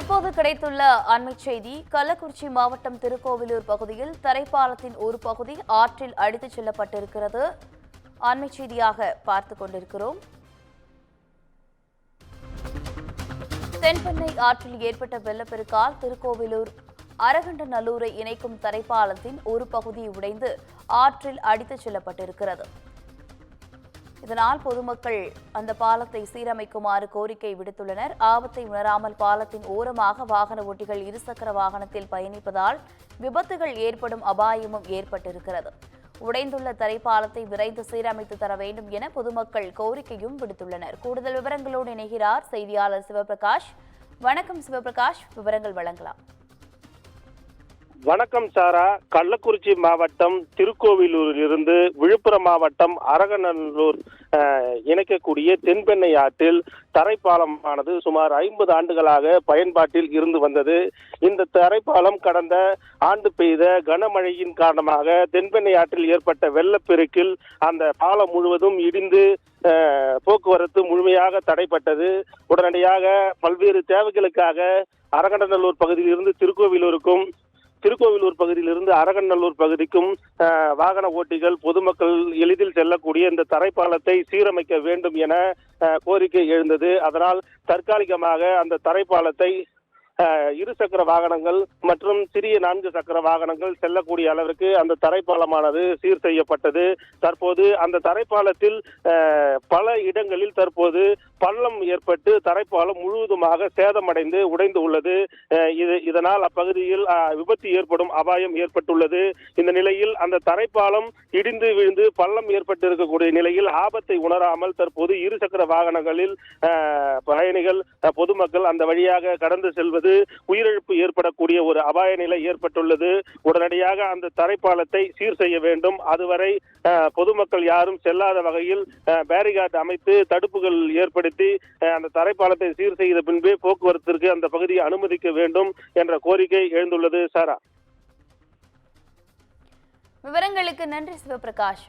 தற்போது கிடைத்துள்ள அண்மை செய்தி. கள்ளக்குறிச்சி மாவட்டம் திருக்கோவிலூர் பகுதியில் தரைப்பாலத்தின் ஒரு பகுதி ஆற்றில் அடித்துச் செல்லப்பட்டிருக்கிறது. அண்மை செய்தியாக பார்த்துக் கொண்டிருக்கிறோம். தென்பெண்ணை ஆற்றில் ஏற்பட்ட வெள்ளப்பெருக்கால் திருக்கோவிலூர் அரகண்டநல்லூரை இணைக்கும் தரைப்பாலத்தின் ஒரு பகுதி உடைந்து ஆற்றில் அடித்துச் செல்லப்பட்டிருக்கிறது. இதனால் பொதுமக்கள் அந்த பாலத்தை சீரமைக்குமாறு கோரிக்கை விடுத்துள்ளனர். ஆபத்தை உணராமல் பாலத்தின் ஓரமாக வாகன ஓட்டிகள் இருசக்கர வாகனத்தில் பயணிப்பதால் விபத்துகள் ஏற்படும் அபாயமும் ஏற்பட்டிருக்கிறது. உடைந்துள்ள தரைப்பாலத்தை விரைந்து சீரமைத்து தர வேண்டும் என பொதுமக்கள் கோரிக்கையும் விடுத்துள்ளனர். கூடுதல் விவரங்களோடு இணைகிறார் செய்தியாளர் சிவபிரகாஷ். வணக்கம் சிவபிரகாஷ், விவரங்கள் வழங்கலாம். வணக்கம் சாரா. கள்ளக்குறிச்சி மாவட்டம் திருக்கோவிலூரில் இருந்து விழுப்புரம் மாவட்டம் அரகநல்லூர் இணைக்கக்கூடிய தென்பெண்ணை ஆற்றில் தரைப்பாலமானது சுமார் 50 ஆண்டுகளாக பயன்பாட்டில் இருந்து வந்தது. இந்த தரைப்பாலம் கடந்த ஆண்டு பெய்த கனமழையின் காரணமாக தென்பெண்ணை ஆற்றில் ஏற்பட்ட வெள்ளப்பெருக்கில் அந்த பாலம் முழுவதும் இடிந்து போக்குவரத்து முழுமையாக தடைப்பட்டது. உடனடியாக பல்வேறு தேவைகளுக்காக அரகண்டநல்லூர் பகுதியில் இருந்து திருக்கோவிலூர் பகுதியிலிருந்து அரகநல்லூர் பகுதிக்கும் வாகன ஓட்டிகள் பொதுமக்கள் எளிதில் செல்லக்கூடிய இந்த தரைப்பாலத்தை சீரமைக்க வேண்டும் என கோரிக்கை எழுந்தது. அதனால் தற்காலிகமாக அந்த தரைப்பாலத்தை இருசக்கர வாகனங்கள் மற்றும் சிறிய 4 சக்கர வாகனங்கள் செல்லக்கூடிய அளவிற்கு அந்த தரைப்பாலமானது சீர் செய்யப்பட்டது. தற்போது அந்த தரைப்பாலத்தில் பல இடங்களில் தற்போது பள்ளம் ஏற்பட்டு தரைப்பாலம் முழுவதுமாக சேதமடைந்து உடைந்து உள்ளது. இதனால் அப்பகுதியில் விபத்து ஏற்படும் அபாயம் ஏற்பட்டுள்ளது. இந்த நிலையில் அந்த தரைப்பாலம் இடிந்து விழுந்து பள்ளம் ஏற்பட்டு இருக்கக்கூடிய நிலையில் ஆபத்தை உணராமல் தற்போது இருசக்கர வாகனங்களில் பயணிகள் பொதுமக்கள் அந்த வழியாக கடந்து செல்வது உயிரிழப்பு ஏற்படக்கூடிய ஒரு அபாய நிலை ஏற்பட்டுள்ளது. உடனடியாக அந்த தரைப்பாலத்தை சீர் செய்ய வேண்டும். அதுவரை பொதுமக்கள் யாரும் செல்லாத வகையில் பேரிகார்டு அமைத்து தடுப்புகள் ஏற்படுத்தி அந்த தரைப்பாலத்தை சீர் செய்த பின்பே போக்குவரத்திற்கு அந்த பகுதியை அனுமதிக்க வேண்டும் என்ற கோரிக்கை எழுந்துள்ளது. சாரா, விவரங்களுக்கு நன்றி சிவபிரகாஷ்.